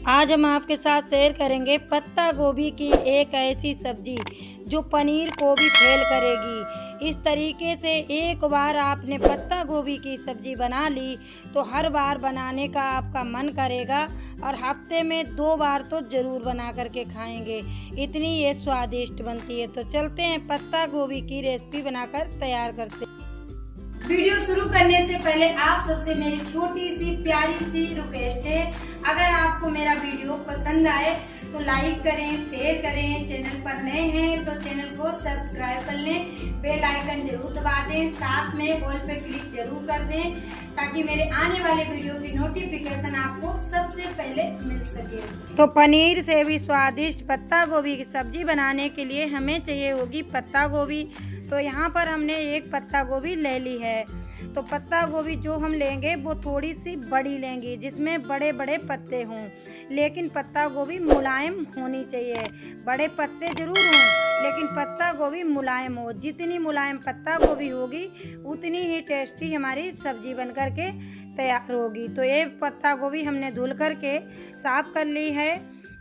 आज हम आपके साथ शेयर करेंगे पत्ता गोभी की एक ऐसी सब्जी जो पनीर को भी फेल करेगी। इस तरीके से एक बार आपने पत्ता गोभी की सब्जी बना ली तो हर बार बनाने का आपका मन करेगा और हफ्ते में 2 बार तो ज़रूर बना करके खाएंगे। इतनी ये स्वादिष्ट बनती है। तो चलते हैं पत्ता गोभी की रेसिपी बनाकर तैयार करते हैं। वीडियो शुरू करने से पहले आप सबसे मेरी छोटी सी प्यारी सी रिक्वेस्ट है, अगर आपको मेरा वीडियो पसंद आए तो लाइक करें, शेयर करें। चैनल पर नए हैं तो चैनल को सब्सक्राइब कर लें, बेल आइकन जरूर दबा दें, साथ में ऑल पे क्लिक जरूर कर दें ताकि मेरे आने वाले वीडियो की नोटिफिकेशन आपको सबसे पहले मिल सके। तो पनीर से भी स्वादिष्ट पत्ता गोभी की सब्जी बनाने के लिए हमें चाहिए होगी पत्ता गोभी। तो यहाँ पर हमने एक पत्ता गोभी ले ली है। तो पत्ता गोभी जो हम लेंगे वो थोड़ी सी बड़ी लेंगे जिसमें बड़े बड़े पत्ते हों, लेकिन पत्ता गोभी मुलायम होनी चाहिए। बड़े पत्ते जरूर हों लेकिन पत्ता गोभी मुलायम हो। जितनी मुलायम पत्ता गोभी होगी उतनी ही टेस्टी हमारी सब्जी बन कर के तैयार होगी। तो ये पत्ता गोभी हमने धुल कर के साफ कर ली है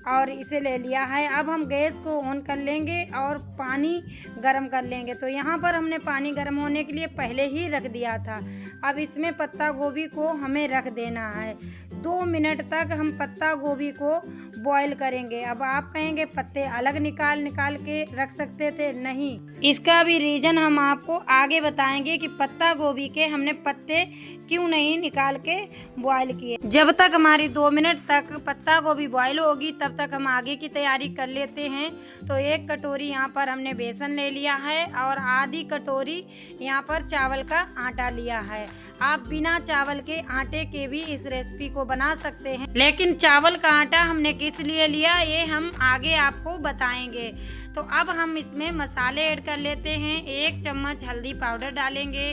और इसे ले लिया है। अब हम गैस को ऑन कर लेंगे और पानी गरम कर लेंगे। तो यहाँ पर हमने पानी गरम होने के लिए पहले ही रख दिया था। अब इसमें पत्ता गोभी को हमें रख देना है। 2 मिनट तक हम पत्ता गोभी को बॉईल करेंगे। अब आप कहेंगे पत्ते अलग निकाल के रख सकते थे, नहीं, इसका भी रीज़न हम आपको आगे बताएंगे कि पत्ता गोभी के हमने पत्ते क्यों नहीं निकाल के बॉईल किए। जब तक हमारी 2 मिनट तक पत्ता गोभी बॉईल होगी तब तक हम आगे की तैयारी कर लेते हैं। तो 1 कटोरी यहाँ पर हमने बेसन ले लिया है और आधी कटोरी यहाँ पर चावल का आटा लिया है। आप बिना चावल के आटे के भी इस रेसिपी को बना सकते हैं, लेकिन चावल का आटा हमने किस लिए लिया ये हम आगे आपको बताएंगे। तो अब हम इसमें मसाले ऐड कर लेते हैं। 1 चम्मच हल्दी पाउडर डालेंगे,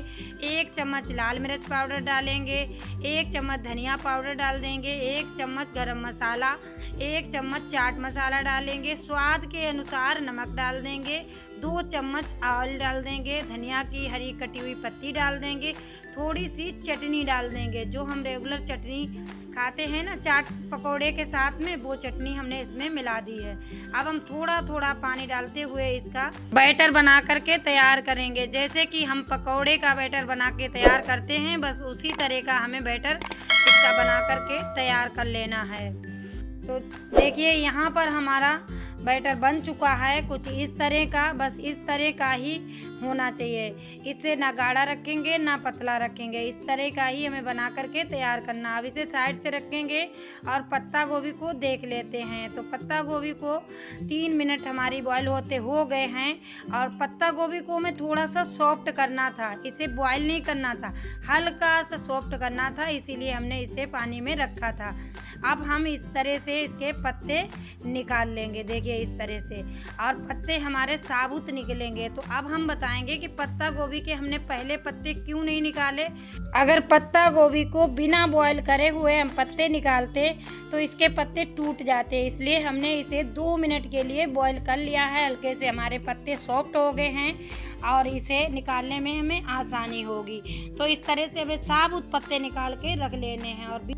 1 चम्मच लाल मिर्च पाउडर डालेंगे, 1 चम्मच धनिया पाउडर डाल देंगे, 1 चम्मच गरम मसाला, 1 चम्मच चाट मसाला डालेंगे, स्वाद के अनुसार नमक डाल देंगे, 2 चम्मच ऑयल डाल देंगे, धनिया की हरी कटी हुई पत्ती डाल देंगे, थोड़ी सी चटनी डाल देंगे। जो हम रेगुलर चटनी खाते हैं ना चाट पकोड़े के साथ में, वो चटनी हमने इसमें मिला दी है। अब हम थोड़ा थोड़ा पानी डालते हुए इसका बैटर बना करके तैयार करेंगे। जैसे कि हम पकोड़े का बैटर बना के तैयार करते हैं, बस उसी तरह का हमें बैटर इसका बना करके तैयार कर लेना है। तो देखिए यहाँ पर हमारा बैटर बन चुका है कुछ इस तरह का, बस इस तरह का ही होना चाहिए। इसे ना गाढ़ा रखेंगे ना पतला रखेंगे, इस तरह का ही हमें बना करके तैयार करना। अब इसे साइड से रखेंगे और पत्ता गोभी को देख लेते हैं। तो पत्ता गोभी को 3 मिनट हमारी बॉईल होते हो गए हैं और पत्ता गोभी को हमें थोड़ा सा सॉफ्ट करना था, इसे बॉईल नहीं करना था, हल्का सा सॉफ्ट करना था, इसीलिए हमने इसे पानी में रखा था। अब हम इस तरह से इसके पत्ते निकाल लेंगे, देखिए इस तरह से, और पत्ते हमारे साबुत निकलेंगे। तो अब हम बताएंगे कि पत्ता गोभी के हमने पहले पत्ते क्यों नहीं निकाले। अगर पत्ता गोभी को बिना बॉईल करे हुए हम पत्ते निकालते तो इसके पत्ते टूट जाते, इसलिए हमने इसे 2 मिनट के लिए बॉईल कर लिया है। हल्के से हमारे पत्ते सॉफ्ट हो गए हैं और इसे निकालने में हमें आसानी होगी। तो इस तरह से हमें साबुत पत्ते निकाल के रख लेने हैं। और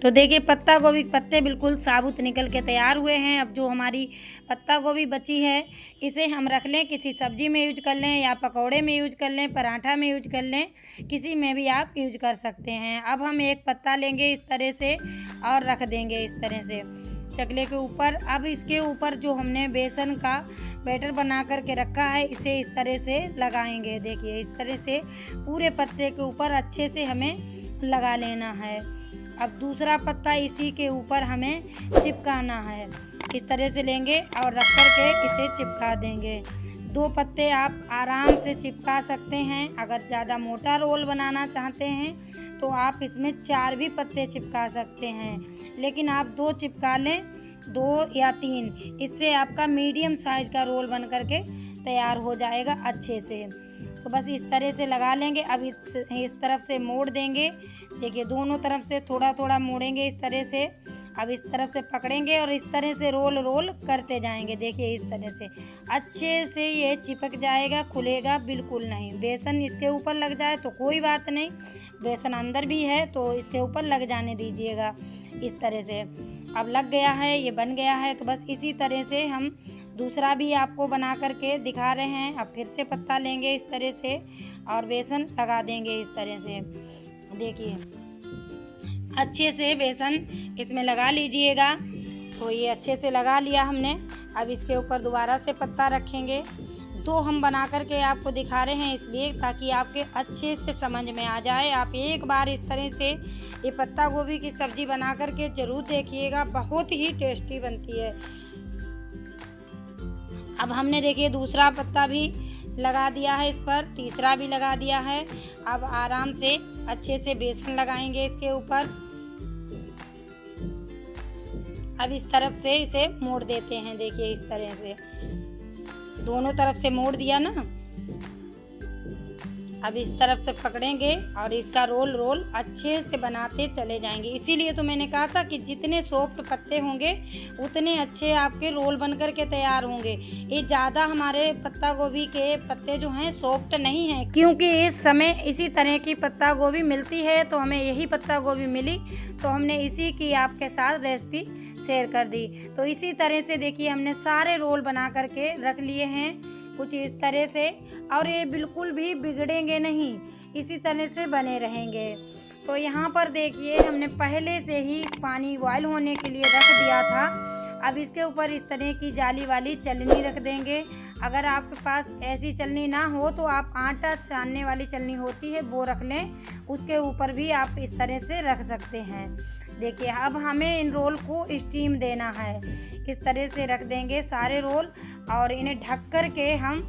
तो देखिए पत्ता गोभी के पत्ते बिल्कुल साबुत निकल के तैयार हुए हैं। अब जो हमारी पत्ता गोभी बची है इसे हम रख लें, किसी सब्जी में यूज कर लें या पकौड़े में यूज कर लें, पराठा में यूज कर लें, किसी में भी आप यूज कर सकते हैं। अब हम एक पत्ता लेंगे इस तरह से और रख देंगे इस तरह से चकले के ऊपर। अब इसके ऊपर जो हमने बेसन का बैटर बना करके रखा है इसे इस तरह से लगाएंगे। देखिए इस तरह से पूरे पत्ते के ऊपर अच्छे से हमें लगा लेना है। अब दूसरा पत्ता इसी के ऊपर हमें चिपकाना है, इस तरह से लेंगे और रख कर के इसे चिपका देंगे। 2 पत्ते आप आराम से चिपका सकते हैं। अगर ज़्यादा मोटा रोल बनाना चाहते हैं तो आप इसमें 4 भी पत्ते चिपका सकते हैं, लेकिन आप 2 चिपका लें, 2 या 3, इससे आपका मीडियम साइज का रोल बन करके तैयार हो जाएगा अच्छे से। तो बस इस तरह से लगा लेंगे। अब इस तरफ से मोड़ देंगे, देखिए दोनों तरफ से थोड़ा थोड़ा मोड़ेंगे इस तरह से अब इस तरफ से पकड़ेंगे और इस तरह से रोल रोल करते जाएंगे। देखिए इस तरह से अच्छे से ये चिपक जाएगा, खुलेगा बिल्कुल नहीं। बेसन इसके ऊपर लग जाए तो कोई बात नहीं, बेसन अंदर भी है तो इसके ऊपर लग जाने दीजिएगा इस तरह से। अब लग गया है, ये बन गया है। तो बस इसी तरह से हम दूसरा भी आपको बना करके दिखा रहे हैं। अब फिर से पत्ता लेंगे इस तरह से और बेसन लगा देंगे इस तरह से। देखिए अच्छे से बेसन इसमें लगा लीजिएगा। तो ये अच्छे से लगा लिया हमने। अब इसके ऊपर दोबारा से पत्ता रखेंगे। दो हम बना करके आपको दिखा रहे हैं इसलिए ताकि आपके अच्छे से समझ में आ जाए। आप एक बार इस तरह से ये पत्ता गोभी की सब्ज़ी बना करके ज़रूर देखिएगा, बहुत ही टेस्टी बनती है। अब हमने देखिए दूसरा पत्ता भी लगा दिया है इस पर, तीसरा भी लगा दिया है। अब आराम से अच्छे से बेसन लगाएंगे इसके ऊपर। अब इस तरफ से इसे मोड़ देते हैं। देखिए इस तरह से दोनों तरफ से मोड़ दिया ना। अब इस तरफ से पकड़ेंगे और इसका रोल रोल अच्छे से बनाते चले जाएंगे। इसीलिए तो मैंने कहा था कि जितने सॉफ्ट पत्ते होंगे उतने अच्छे आपके रोल बन कर के तैयार होंगे। ये ज़्यादा हमारे पत्ता गोभी के पत्ते जो हैं सॉफ्ट नहीं हैं, क्योंकि इस समय इसी तरह की पत्ता गोभी मिलती है। तो हमें यही पत्ता गोभी मिली तो हमने इसी की आपके साथ रेसिपी शेयर कर दी। तो इसी तरह से देखिए हमने सारे रोल बना करके रख लिए हैं कुछ इस तरह से, और ये बिल्कुल भी बिगड़ेंगे नहीं, इसी तरह से बने रहेंगे। तो यहाँ पर देखिए हमने पहले से ही पानी बॉयल होने के लिए रख दिया था। अब इसके ऊपर इस तरह की जाली वाली चलनी रख देंगे। अगर आपके पास ऐसी चलनी ना हो तो आप आटा छानने वाली चलनी होती है वो रख लें, उसके ऊपर भी आप इस तरह से रख सकते हैं। देखिए अब हमें इन रोल को स्टीम देना है। इस तरह से रख देंगे सारे रोल और इन्हें ढक कर के हम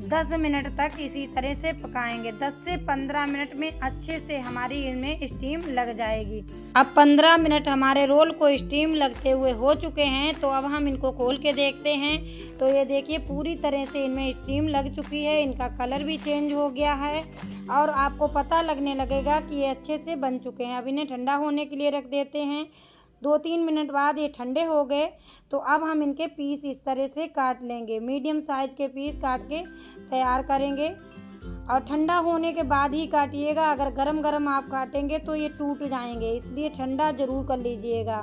10 मिनट तक इसी तरह से पकाएंगे। 10 से 15 मिनट में अच्छे से हमारी इनमें स्टीम लग जाएगी। अब 15 मिनट हमारे रोल को स्टीम लगते हुए हो चुके हैं। तो अब हम इनको खोल के देखते हैं। तो ये देखिए पूरी तरह से इनमें स्टीम लग चुकी है, इनका कलर भी चेंज हो गया है और आपको पता लगने लगेगा कि ये अच्छे से बन चुके हैं। अब इन्हें ठंडा होने के लिए रख देते हैं। 2-3 मिनट बाद ये ठंडे हो गए तो अब हम इनके पीस इस तरह से काट लेंगे। मीडियम साइज़ के पीस काट के तैयार करेंगे और ठंडा होने के बाद ही काटिएगा। अगर गरम गरम आप काटेंगे तो ये टूट जाएंगे, इसलिए ठंडा ज़रूर कर लीजिएगा।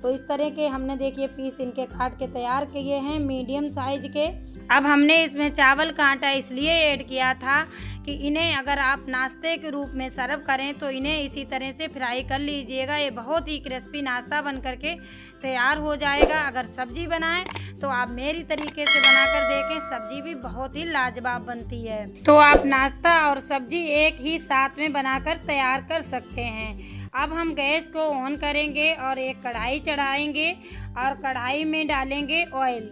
तो इस तरह के हमने देखिए पीस इनके काट के तैयार किए हैं मीडियम साइज़ के। अब हमने इसमें चावल का आटा इसलिए ऐड किया था कि इन्हें अगर आप नाश्ते के रूप में सर्व करें तो इन्हें इसी तरह से फ्राई कर लीजिएगा। ये बहुत ही क्रिस्पी नाश्ता बन करके तैयार हो जाएगा। अगर सब्जी बनाएं तो आप मेरी तरीके से बनाकर देखें, सब्जी भी बहुत ही लाजवाब बनती है। तो आप नाश्ता और सब्जी एक ही साथ में बनाकर तैयार कर सकते हैं। अब हम गैस को ऑन करेंगे और एक कढ़ाई चढ़ाएंगे और कढ़ाई में डालेंगे ऑयल।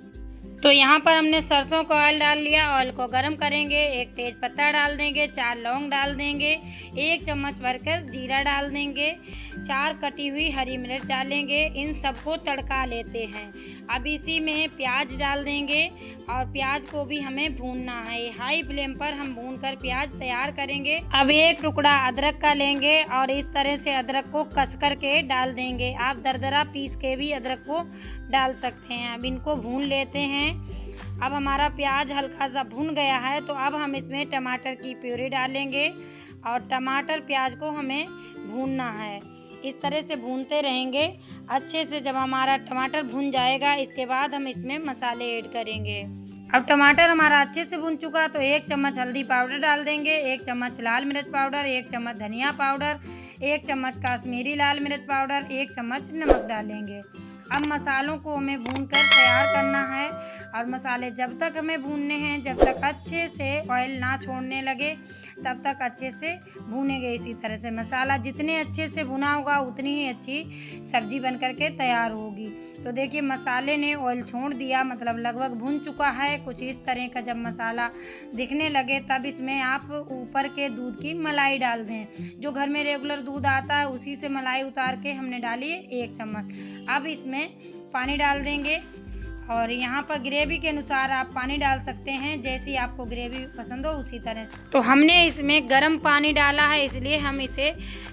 तो यहाँ पर हमने सरसों का ऑयल डाल लिया। ऑयल को गरम करेंगे, एक तेज पत्ता डाल देंगे, 4 लौंग डाल देंगे, 1 चम्मच भरकर जीरा डाल देंगे, 4 कटी हुई हरी मिर्च डालेंगे। इन सबको तड़का लेते हैं। अब इसी में प्याज डाल देंगे और प्याज को भी हमें भूनना है। हाई फ्लेम पर हम भूनकर प्याज तैयार करेंगे। अब एक टुकड़ा अदरक का लेंगे और इस तरह से अदरक को कस करके डाल देंगे। आप दरदरा पीस के भी अदरक को डाल सकते हैं। अब इनको भून लेते हैं। अब हमारा प्याज हल्का सा भुन गया है तो अब हम इसमें टमाटर की प्यूरी डालेंगे और टमाटर प्याज को हमें भूनना है। इस तरह से भूनते रहेंगे अच्छे से। जब हमारा टमाटर भुन जाएगा इसके बाद हम इसमें मसाले ऐड करेंगे। अब टमाटर हमारा अच्छे से भुन चुका तो 1 चम्मच हल्दी पाउडर डाल देंगे, 1 चम्मच लाल मिर्च पाउडर, 1 चम्मच धनिया पाउडर, 1 चम्मच काश्मीरी लाल मिर्च पाउडर, 1 चम्मच नमक डालेंगे। अब मसालों को हमें भूनकर तैयार करना है और मसाले जब तक हमें भूनने हैं जब तक अच्छे से ऑयल ना छोड़ने लगे तब तक अच्छे से भूनेंगे। इसी तरह से मसाला जितने अच्छे से भुना होगा उतनी ही अच्छी सब्जी बन करके तैयार होगी। तो देखिए मसाले ने ऑयल छोड़ दिया, मतलब लगभग भुन चुका है। कुछ इस तरह का जब मसाला दिखने लगे तब इसमें आप ऊपर के दूध की मलाई डाल दें। जो घर में रेगुलर दूध आता है उसी से मलाई उतार के हमने डाली है 1 चम्मच। अब इसमें पानी डाल देंगे और यहाँ पर ग्रेवी के अनुसार आप पानी डाल सकते हैं, जैसी आपको ग्रेवी पसंद हो उसी तरह। तो हमने इसमें गर्म पानी डाला है, इसलिए हम इसे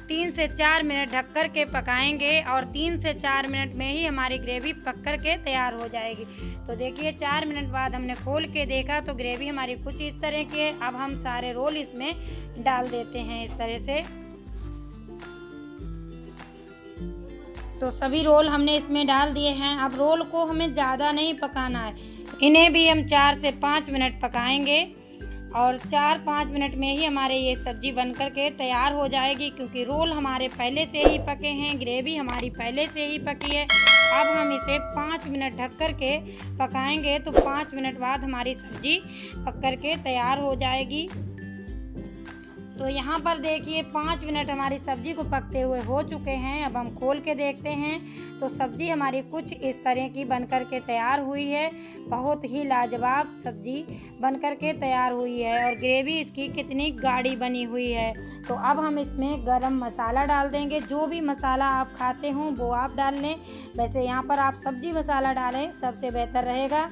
3 से 4 मिनट ढक कर के पकाएंगे और 3 से 4 मिनट में ही हमारी ग्रेवी पक कर के तैयार हो जाएगी। तो देखिए 4 मिनट बाद हमने खोल के देखा तो ग्रेवी हमारी कुछ इस तरह की है। अब हम सारे रोल इसमें डाल देते हैं इस तरह से। तो सभी रोल हमने इसमें डाल दिए हैं। अब रोल को हमें ज़्यादा नहीं पकाना है, इन्हें भी हम 4 से 5 मिनट पकाएंगे और 4-5 मिनट में ही हमारे ये सब्ज़ी बन कर के तैयार हो जाएगी, क्योंकि रोल हमारे पहले से ही पके हैं, ग्रेवी हमारी पहले से ही पकी है। अब हम इसे 5 मिनट ढक कर के पकाएंगे तो 5 मिनट बाद हमारी सब्ज़ी पक कर के तैयार हो जाएगी। तो यहाँ पर देखिए 5 मिनट हमारी सब्ज़ी को पकते हुए हो चुके हैं। अब हम खोल के देखते हैं तो सब्ज़ी हमारी कुछ इस तरह की बनकर के तैयार हुई है। बहुत ही लाजवाब सब्ज़ी बनकर के तैयार हुई है और ग्रेवी इसकी कितनी गाढ़ी बनी हुई है। तो अब हम इसमें गरम मसाला डाल देंगे। जो भी मसाला आप खाते हों वो आप डाल लें, वैसे यहाँ पर आप सब्ज़ी मसाला डालें सबसे बेहतर रहेगा।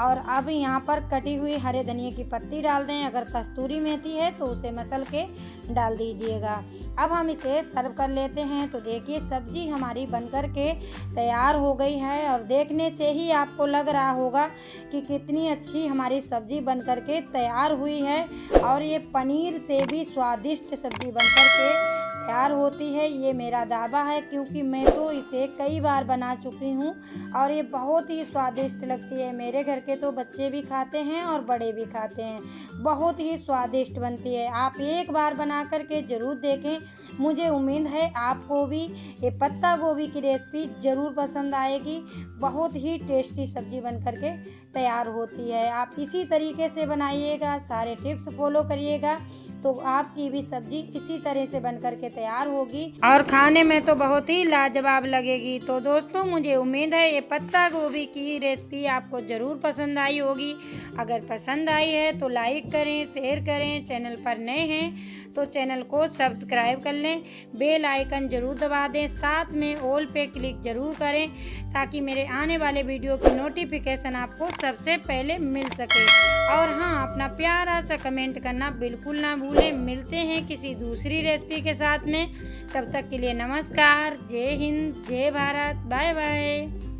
और अब यहाँ पर कटी हुई हरे धनिया की पत्ती डाल दें, अगर कस्तूरी मेथी है तो उसे मसल के डाल दीजिएगा। अब हम इसे सर्व कर लेते हैं। तो देखिए सब्ज़ी हमारी बनकर के तैयार हो गई है और देखने से ही आपको लग रहा होगा कि कितनी अच्छी हमारी सब्ज़ी बनकर के तैयार हुई है। और ये पनीर से भी स्वादिष्ट सब्ज़ी बनकर के तैयार होती है, ये मेरा दावा है, क्योंकि मैं तो इसे कई बार बना चुकी हूँ और ये बहुत ही स्वादिष्ट लगती है। मेरे घर के तो बच्चे भी खाते हैं और बड़े भी खाते हैं, बहुत ही स्वादिष्ट बनती है। आप एक बार बना करके ज़रूर देखें, मुझे उम्मीद है आपको भी ये पत्ता गोभी की रेसिपी ज़रूर पसंद आएगी। बहुत ही टेस्टी सब्ज़ी बनकर के तैयार होती है। आप इसी तरीके से बनाइएगा, सारे टिप्स फॉलो करिएगा तो आपकी भी सब्जी इसी तरह से बनकर के तैयार होगी और खाने में तो बहुत ही लाजवाब लगेगी। तो दोस्तों मुझे उम्मीद है ये पत्ता गोभी की रेसिपी आपको ज़रूर पसंद आई होगी। अगर पसंद आई है तो लाइक करें, शेयर करें। चैनल पर नए हैं तो चैनल को सब्सक्राइब कर लें, बेल आइकन ज़रूर दबा दें, साथ में ऑल पे क्लिक ज़रूर करें ताकि मेरे आने वाले वीडियो की नोटिफिकेशन आपको सबसे पहले मिल सके। और हाँ, अपना प्यारा सा कमेंट करना बिल्कुल ना भूलें। मिलते हैं किसी दूसरी रेसिपी के साथ में, तब तक के लिए नमस्कार, जय हिंद, जय भारत, बाय बाय।